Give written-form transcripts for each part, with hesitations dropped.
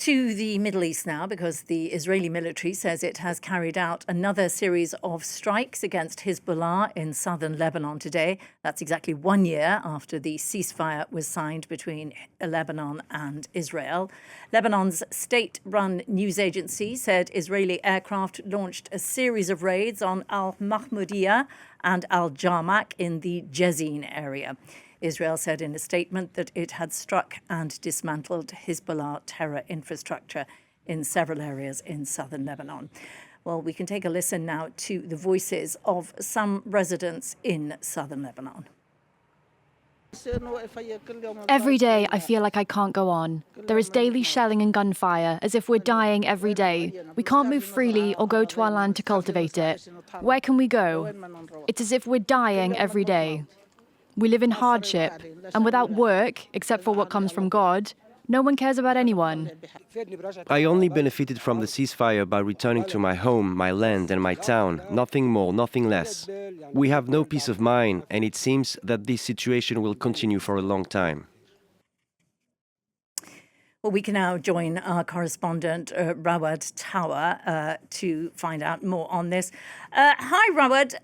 To the Middle East now, because the Israeli military says it has carried out another series of strikes against Hezbollah in southern Lebanon today. That's exactly 1 year after the ceasefire was signed between Lebanon and Israel. Lebanon's state-run news agency said Israeli aircraft launched a series of raids on Al-Mahmoudiyah and Al-Jarmak in the Jezin area. Israel said in a statement that it had struck and dismantled Hezbollah terror infrastructure in several areas in southern Lebanon. Well, we can take a listen now to the voices of some residents in southern Lebanon. Every day I feel like I can't go on. There is daily shelling and gunfire, as if we're dying every day. We can't move freely or go to our land to cultivate it. Where can we go? It's as if we're dying every day. We live in hardship, and without work, except for what comes from God, no one cares about anyone. I only benefited from the ceasefire by returning to my home, my land and my town, nothing more, nothing less. We have no peace of mind, and it seems that this situation will continue for a long time. Well, we can now join our correspondent, Rawad Taha, to find out more on this. Hi, Rawad.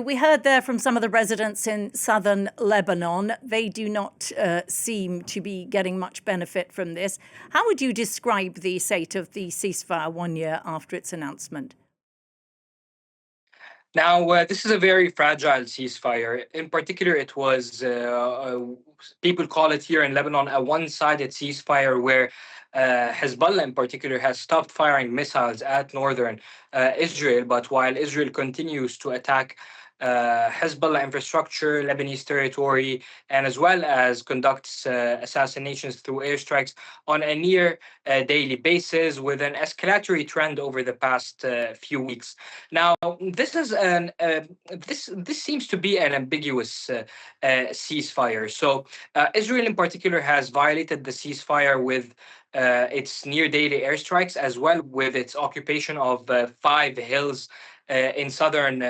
We heard there from some of the residents in southern Lebanon. They do not seem to be getting much benefit from this. How would you describe the state of the ceasefire 1 year after its announcement? Now, this is a very fragile ceasefire. In particular, it was, people call it here in Lebanon, a one-sided ceasefire where Hezbollah in particular has stopped firing missiles at northern Israel, but while Israel continues to attack Hezbollah infrastructure, Lebanese territory, and as well as conducts assassinations through airstrikes on a near daily basis, with an escalatory trend over the past few weeks. Now, this is this seems to be an ambiguous ceasefire. So, Israel in particular has violated the ceasefire with its near daily airstrikes, as well with its occupation of 5 hills in southern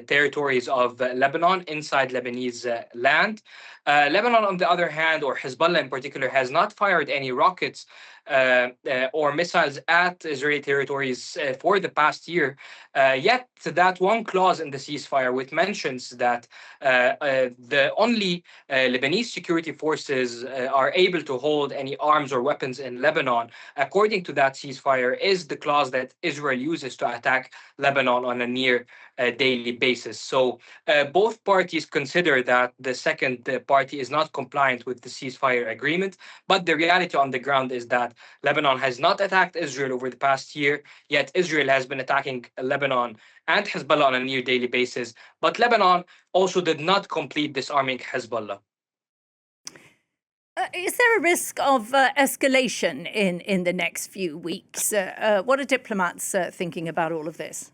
territories of Lebanon, inside Lebanese land. Lebanon, on the other hand, or Hezbollah in particular, has not fired any rockets or missiles at Israeli territories for the past year. Yet that one clause in the ceasefire, which mentions that the only Lebanese security forces are able to hold any arms or weapons in Lebanon, according to that ceasefire, is the clause that Israel uses to attack Lebanon on a near daily basis. So both parties consider that the second party is not compliant with the ceasefire agreement, but the reality on the ground is that Lebanon has not attacked Israel over the past year, yet Israel has been attacking Lebanon and Hezbollah on a near daily basis. But Lebanon also did not complete disarming Hezbollah. Is there a risk of escalation in the next few weeks? What are diplomats thinking about all of this?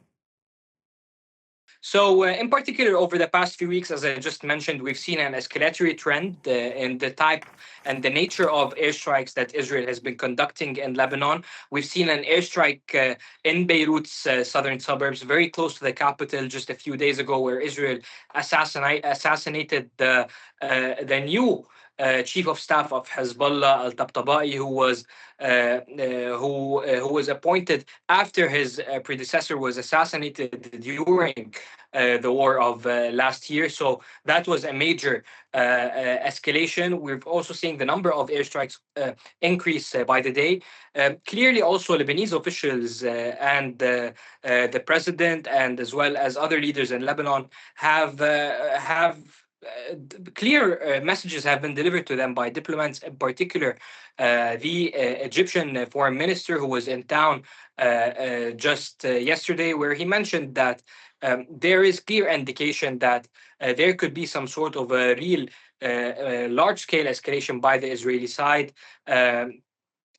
So, in particular, over the past few weeks, as I just mentioned, we've seen an escalatory trend in the type and the nature of airstrikes that Israel has been conducting in Lebanon. We've seen an airstrike in Beirut's southern suburbs, very close to the capital, just a few days ago, where Israel assassinated the new chief of staff of Hezbollah, al-Tabtabai, who was appointed after his predecessor was assassinated during the war of last year. So that was a major escalation. We're also seeing the number of airstrikes increase by the day. Clearly, also Lebanese officials and the president, and as well as other leaders in Lebanon, have clear messages have been delivered to them by diplomats, in particular the Egyptian foreign minister, who was in town just yesterday, where he mentioned that there is clear indication that there could be some sort of a real large-scale escalation by the Israeli side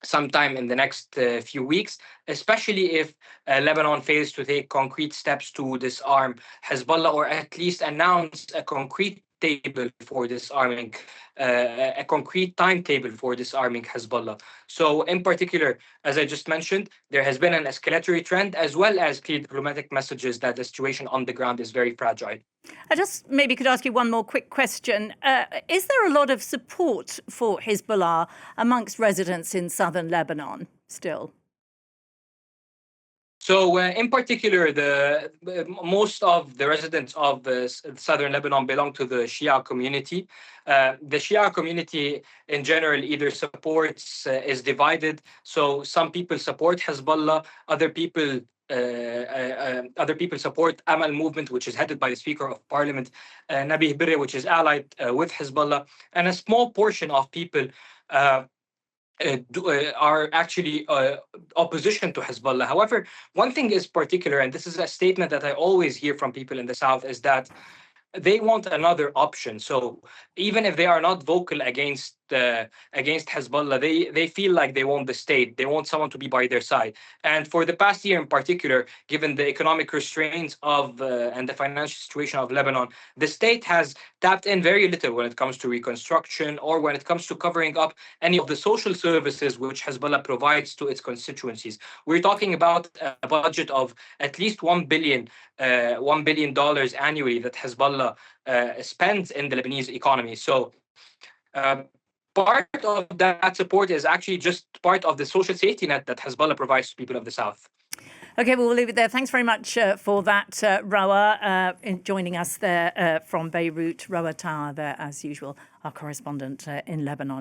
sometime in the next few weeks, especially if Lebanon fails to take concrete steps to disarm Hezbollah, or at least announce a concrete timetable for disarming, a concrete timetable for disarming Hezbollah. So, in particular, as I just mentioned, there has been an escalatory trend as well as clear diplomatic messages that the situation on the ground is very fragile. I just maybe could ask you one more quick question. Is there a lot of support for Hezbollah amongst residents in southern Lebanon still? So, in particular, most of the residents of southern Lebanon belong to the Shia community. The Shia community, in general, either supports is divided. So, some people support Hezbollah, other people support Amal movement, which is headed by the Speaker of Parliament, Nabih Berri, which is allied with Hezbollah, and a small portion of people. Are actually opposition to Hezbollah. However, one thing is particular, and this is a statement that I always hear from people in the South, is that they want another option. So even if they are not vocal against Hezbollah, they feel like they want the state. They want someone to be by their side. And for the past year in particular, given the economic restraints of and the financial situation of Lebanon, the state has tapped in very little when it comes to reconstruction or when it comes to covering up any of the social services which Hezbollah provides to its constituencies. We're talking about a budget of at least $1 billion annually that Hezbollah spends in the Lebanese economy. So part of that support is actually just part of the social safety net that Hezbollah provides to people of the South. Okay, well, we'll leave it there. Thanks very much for that, Rawa, in joining us there from Beirut. Rawad Taha there, as usual, our correspondent in Lebanon.